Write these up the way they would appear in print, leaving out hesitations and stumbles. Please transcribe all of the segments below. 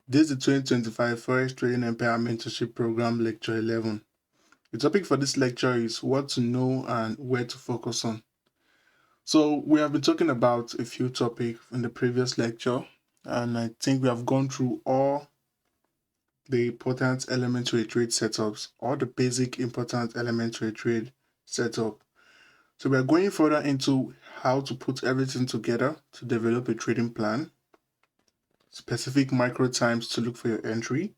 This is the 2025 FOREX Trading Empire Mentorship Program Lecture 11. The topic for this lecture is what to know and where to focus on. So we have been talking about a few topics in the previous lecture, and I think we have gone through all the important elements to a trade setups, all the basic important elements to a trade setup. So we are going further into how to put everything together to develop a trading plan, specific micro times to look for your entry,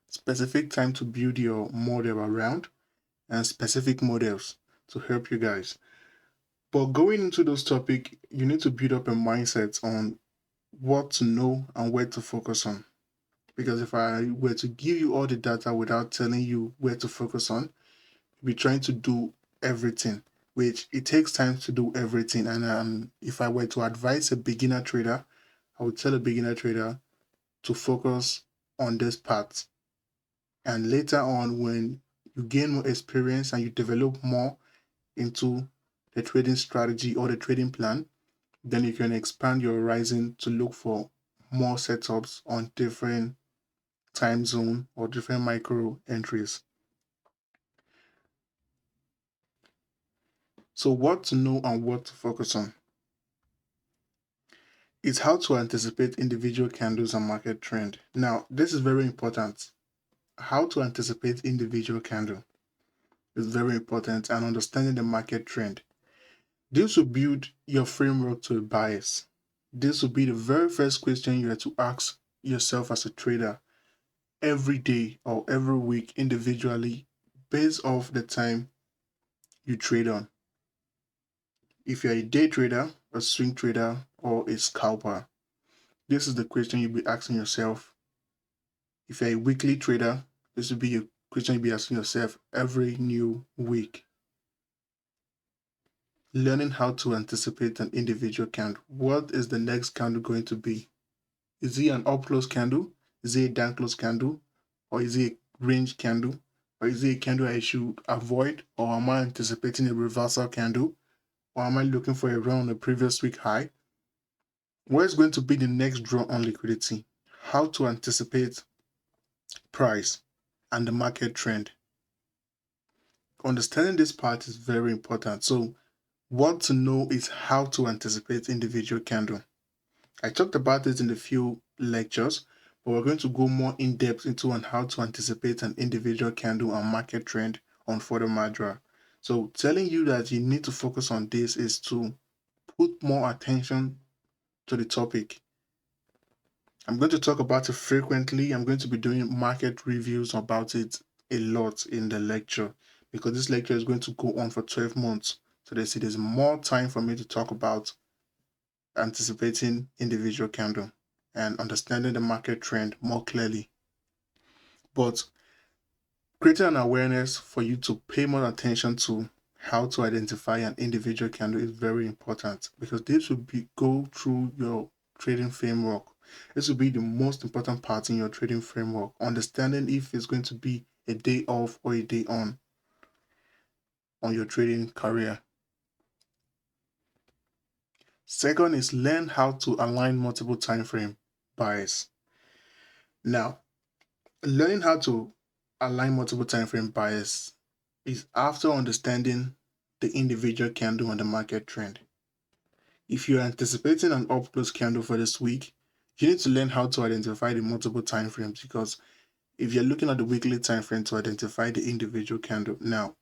specific time to build your model around, and specific models to help you guys. But going into those topics, you need to build up a mindset on what to know and where to focus on. Because if I were to give you all the data without telling you where to focus on, you'll be trying to do everything, which it takes time to do everything. And if I were to advise a beginner trader, I would tell a beginner trader to focus on this part. And later on, when you gain more experience and you develop more into the trading strategy or the trading plan, then you can expand your horizon to look for more setups on different time zone or different micro entries. So what to know and what to focus on is how to anticipate individual candles and market trend. Now, this is very important. How to anticipate individual candle is very important, and understanding the market trend. This will build your framework to a bias. This will be the very first question you have to ask yourself as a trader every day or every week individually based off the time you trade on. If you're a day trader, a swing trader, or a scalper, this is the question you'll be asking yourself. If you're a weekly trader, this will be a question you'll be asking yourself every new week. Learning how to anticipate an individual candle. What is the next candle going to be? Is it an up close candle? Is it a down close candle? Or is it a range candle? Or is it a candle I should avoid? Or am I anticipating a reversal candle? Or am I looking for a run on the previous week high? Where is going to be the next draw on liquidity? How to anticipate price and the market trend. Understanding this part is very important. So what to know is how to anticipate individual candle. I talked about this in a few lectures, but we're going to go more in depth into on how to anticipate an individual candle and market trend on further Madra. So telling you that you need to focus on this is to put more attention to the topic. I'm going to talk about it frequently. I'm going to be doing market reviews about it a lot in the lecture because this lecture is going to go on for 12 months. So there's more time for me to talk about anticipating individual candle and understanding the market trend more clearly. But creating an awareness for you to pay more attention to how to identify an individual candle is very important because this will go through your trading framework. This will be the most important part in your trading framework, understanding if it's going to be a day off or a day on your trading career. Second is learn how to align multiple time frame bias. Now, learning how to align multiple time frame bias is after understanding the individual candle and the market trend. If you're anticipating an up close candle for this week, you need to learn how to identify the multiple time frames because if you're looking at the weekly time frame to identify the individual candle, now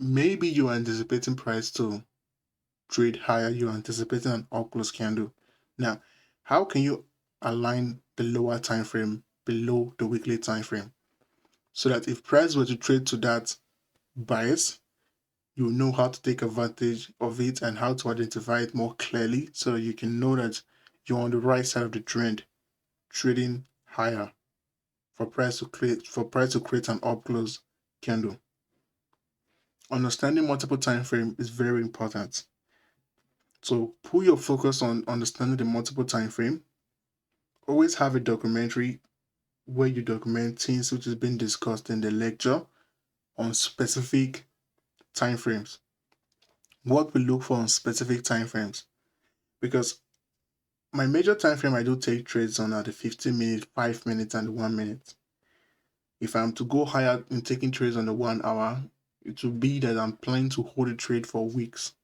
maybe you're anticipating price to trade higher, you're anticipating an up close candle. Now, how can you align the lower time frame below the weekly time frame so that if price were to trade to that bias, you know how to take advantage of it and how to identify it more clearly so you can know that you're on the right side of the trend, trading higher for price to create an up close candle. Understanding multiple time frame is very important. So put your focus on understanding the multiple time frame. Always have a documentary where you document things which has been discussed in the lecture on specific time frames. What we look for on specific time frames, because My major time frame I do take trades on are the 15 minute, 5 minutes, and the 1 minute. If I'm to go higher in taking trades on the 1 hour, it will be that I'm planning to hold a trade for weeks,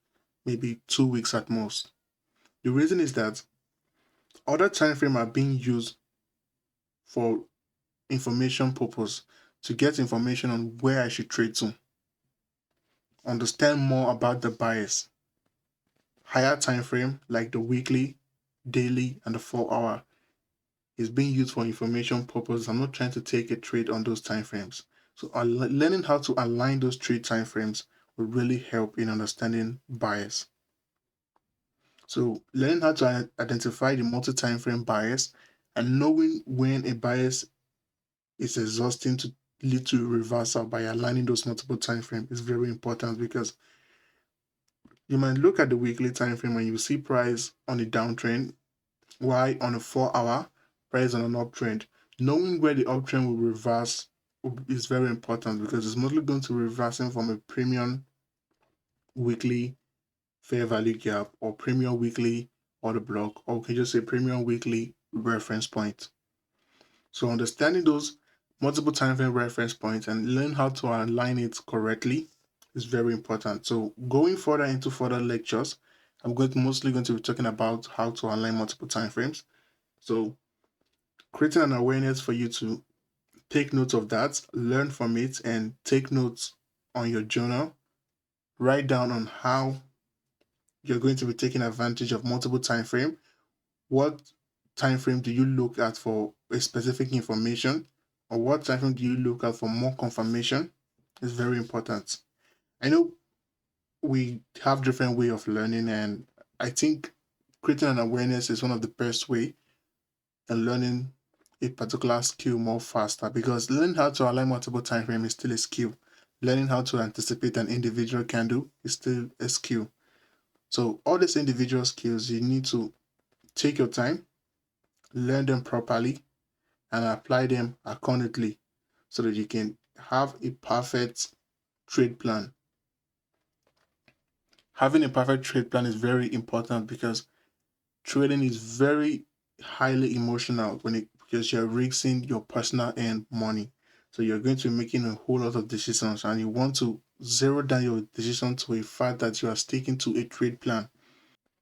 maybe 2 weeks at most. The reason is that other time frame are being used for information purpose, to get information on where I should trade to, understand more about the bias. Higher time frame like the weekly, daily, and the 4 hour is being used for information purpose. I'm not trying to take a trade on those time frames. So learning how to align those trade time frames will really help in understanding bias. So learning how to identify the multi-time frame bias and knowing when a bias is exhausting to lead to reversal by aligning those multiple time frame is very important, because you might look at the weekly time frame and you see price on a downtrend, while on a 4 hour price on an uptrend. Knowing where the uptrend will reverse is very important, because it's mostly going to reversing from a premium weekly fair value gap or premium weekly order block, or we can just say premium weekly reference point. So understanding those multiple time frame reference points and learn how to align it correctly is very important. So going further into further lectures, I'm mostly going to be talking about how to align multiple time frames. So creating an awareness for you to take note of that, learn from it, and take notes on your journal. Write down on how you're going to be taking advantage of multiple time frame. What time frame do you look at for a specific information, or what time frame do you look at for more confirmation? Is very important. I know we have different way of learning, and I think creating an awareness is one of the best way in learning a particular skill more faster, because learning how to align multiple time frame is still a skill. Learning how to anticipate an individual candle is still a skill. So all these individual skills, you need to take your time, learn them properly, and apply them accordingly so that you can have a perfect trade plan. Having a perfect trade plan is very important, because trading is very highly emotional because you're risking your personal and money. So you're going to be making a whole lot of decisions, and you want to zero down your decision to a fact that you are sticking to a trade plan.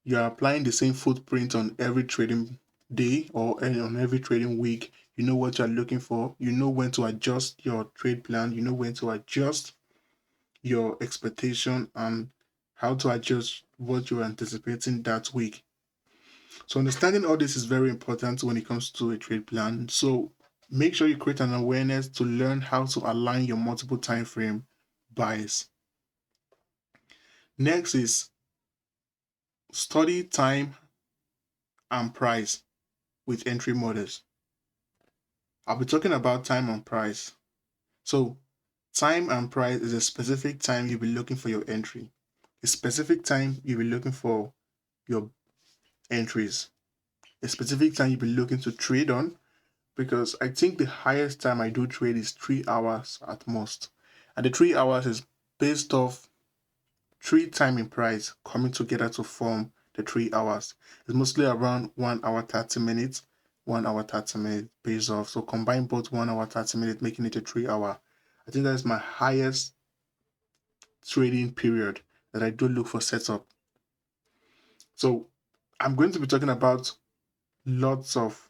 You are applying the same footprint on every trading day or on every trading week. You know what you're looking for. You know when to adjust your trade plan. You know when to adjust your expectation and how to adjust what you're anticipating that week. So understanding all this is very important when it comes to a trade plan. So make sure you create an awareness to learn how to align your multiple time frame bias. Next is study time and price with entry models. I'll be talking about time and price. So time and price is a specific time you'll be looking for your entry. A specific time you'll be looking for your entries. A specific time you'll be looking to trade on, because I think the highest time I do trade is 3 hours at most. And the 3 hours is based off three time in price coming together to form the 3 hours. It's mostly around 1 hour 30 minutes, 1 hour 30 minutes based off. So combine both 1 hour 30 minutes, making it a 3 hour. I think that's my highest trading period that I do look for setup. So I'm going to be talking about lots of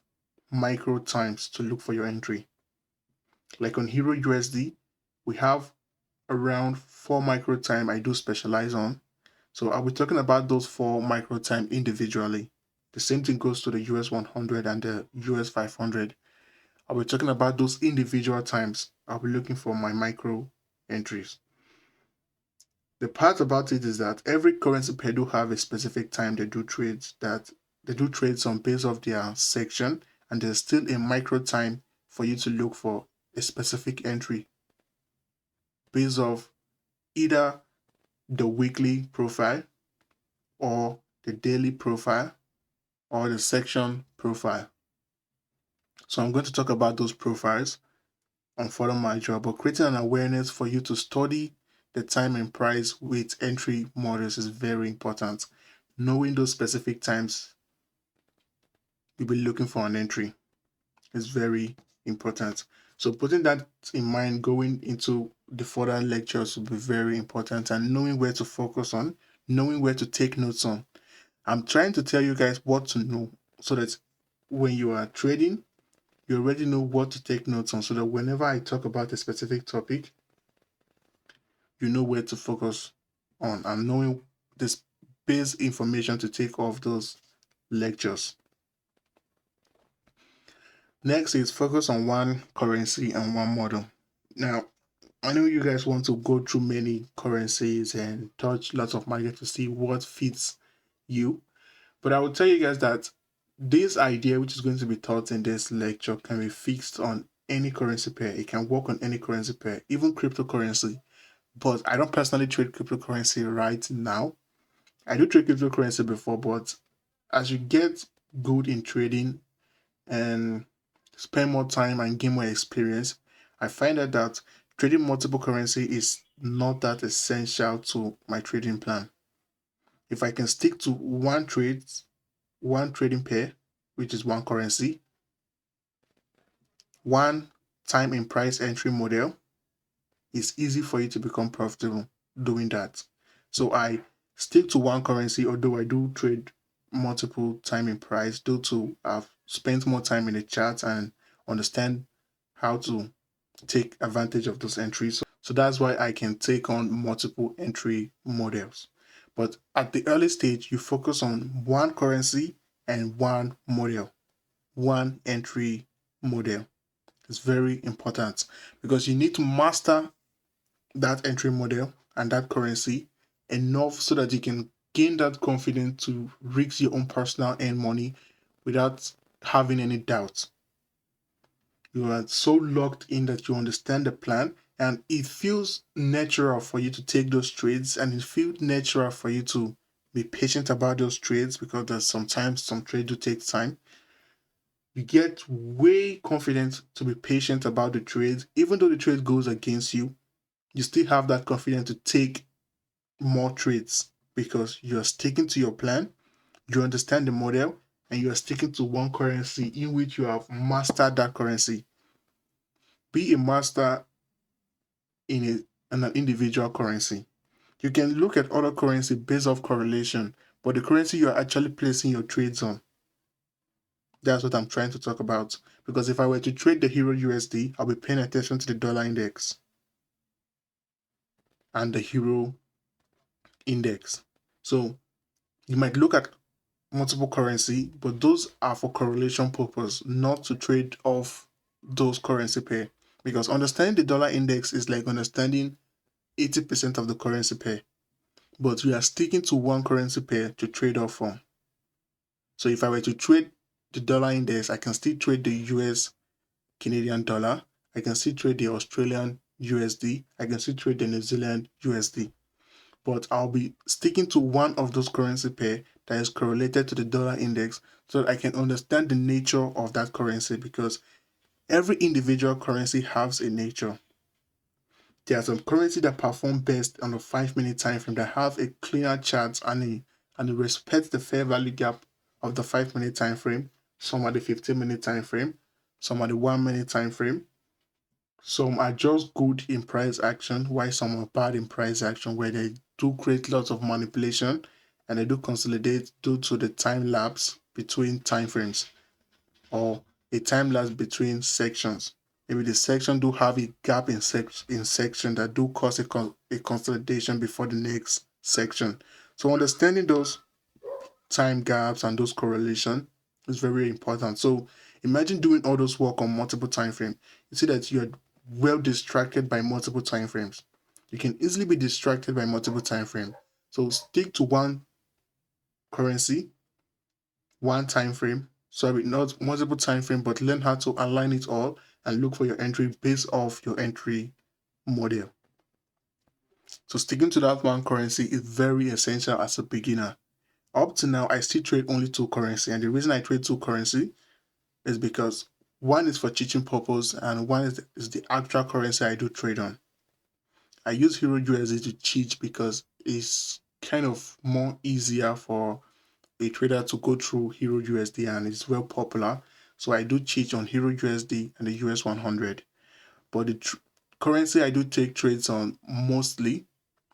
micro times to look for your entry. Like on Hero USD, we have around 4 micro time I do specialize on. So I'll be talking about those 4 micro time individually. The same thing goes to the US 100 and the US 500. I'll be talking about those individual times. I'll be looking for my micro entries. The part about it is that every currency pair do have a specific time they do trades on based off their section, and there's still a micro time for you to look for a specific entry based off either the weekly profile or the daily profile or the section profile. So I'm going to talk about those profiles on further module, but creating an awareness for you to study the time and price with entry models is very important. Knowing those specific times you'll be looking for an entry. It's very important. So putting that in mind going into the further lectures will be very important, and knowing where to focus on, knowing where to take notes on. I'm trying to tell you guys what to know so that when you are trading, you already know what to take notes on, so that whenever I talk about a specific topic, you know where to focus on and knowing this base information to take off those lectures. Next is focus on one currency and one model. Now, I know you guys want to go through many currencies and touch lots of markets to see what fits you, but I will tell you guys that this idea, which is going to be taught in this lecture, can be fixed on any currency pair. It can work on any currency pair, even cryptocurrency. But I don't personally trade cryptocurrency right now. I do trade cryptocurrency before, but as you get good in trading and spend more time and gain more experience, I find out that trading multiple currency is not that essential to my trading plan. If I can stick to one trading pair, which is one currency, one time in price entry model, it's easy for you to become profitable doing that. So I stick to one currency, although I do trade multiple time in price due to I've spent more time in the chart and understand how to take advantage of those entries. So that's why I can take on multiple entry models. But at the early stage, you focus on one currency and one model, one entry model. It's very important because you need to master that entry model and that currency enough so that you can gain that confidence to risk your own personal earn money without having any doubt. You are so locked in that you understand the plan, and it feels natural for you to take those trades, and it feels natural for you to be patient about those trades, because there's sometimes some trades do take time. You get way confident to be patient about the trades. Even though the trade goes against you, you still have that confidence to take more trades because you're sticking to your plan, you understand the model, and you are sticking to one currency in which you have mastered that currency. Be a master in an individual currency. You can look at other currency based off correlation, but the currency you are actually placing your trades on. That's what I'm trying to talk about. Because if I were to trade the Euro USD, I'll be paying attention to the dollar index and the Euro index. So you might look at multiple currency, but those are for correlation purpose, not to trade off those currency pair. Because understanding the dollar index is like understanding 80% of the currency pair, but we are sticking to one currency pair to trade off from. So if I were to trade the dollar index, I can still trade the US Canadian dollar, I can still trade the Australian USD, I can still trade the New Zealand USD. But I'll be sticking to one of those currency pair that is correlated to the dollar index so that I can understand the nature of that currency, because every individual currency has a nature. There are some currency that perform best on a 5-minute time frame, that have a clear chart and it respects the fair value gap of the 5-minute time frame. Some are the 15-minute time frame, some are the 1-minute time frame. Some are just good in price action, while some are bad in price action, where they do create lots of manipulation and they do consolidate due to the time lapse between time frames or a time lapse between sections. Maybe the section do have a gap in section that do cause a consolidation before the next section. So understanding those time gaps and those correlation is very important. So imagine doing all those work on multiple time frames. You see that you're well distracted by multiple time frames. You can easily be distracted by multiple time frames. So stick to one currency, one time frame. Sorry, not multiple time frame, but learn how to align it all and look for your entry based off your entry model. So sticking to that one currency is very essential as a beginner. Up to now, I still trade only two currency, and the reason I trade two currency is because one is for teaching purpose and one is the actual currency I do trade on. I use Euro USD to cheat because it's kind of more easier for a trader to go through Hero USD, and it's well popular. So I do teach on Hero USD and the US 100. But the currency I do take trades on mostly,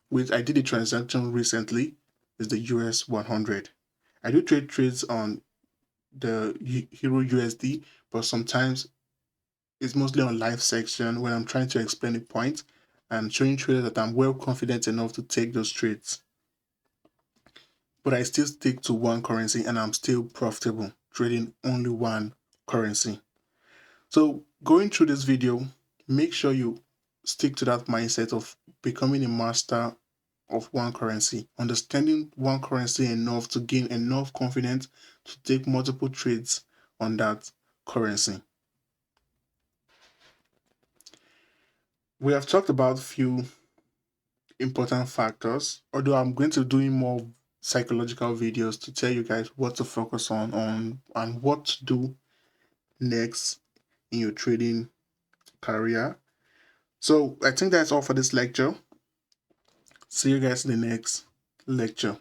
which I did a transaction recently, is the US 100. I do trade trades on the Hero USD, but sometimes it's mostly on live section when I'm trying to explain a point and showing traders that I'm well confident enough to take those trades. But I still stick to one currency and I'm still profitable trading only one currency. So going through this video, make sure you stick to that mindset of becoming a master of one currency, understanding one currency enough to gain enough confidence to take multiple trades on that currency. We have talked about a few important factors, although I'm going to be doing more psychological videos to tell you guys what to focus on and what to do next in your trading career. So I think that's all for this lecture. See you guys in the next lecture.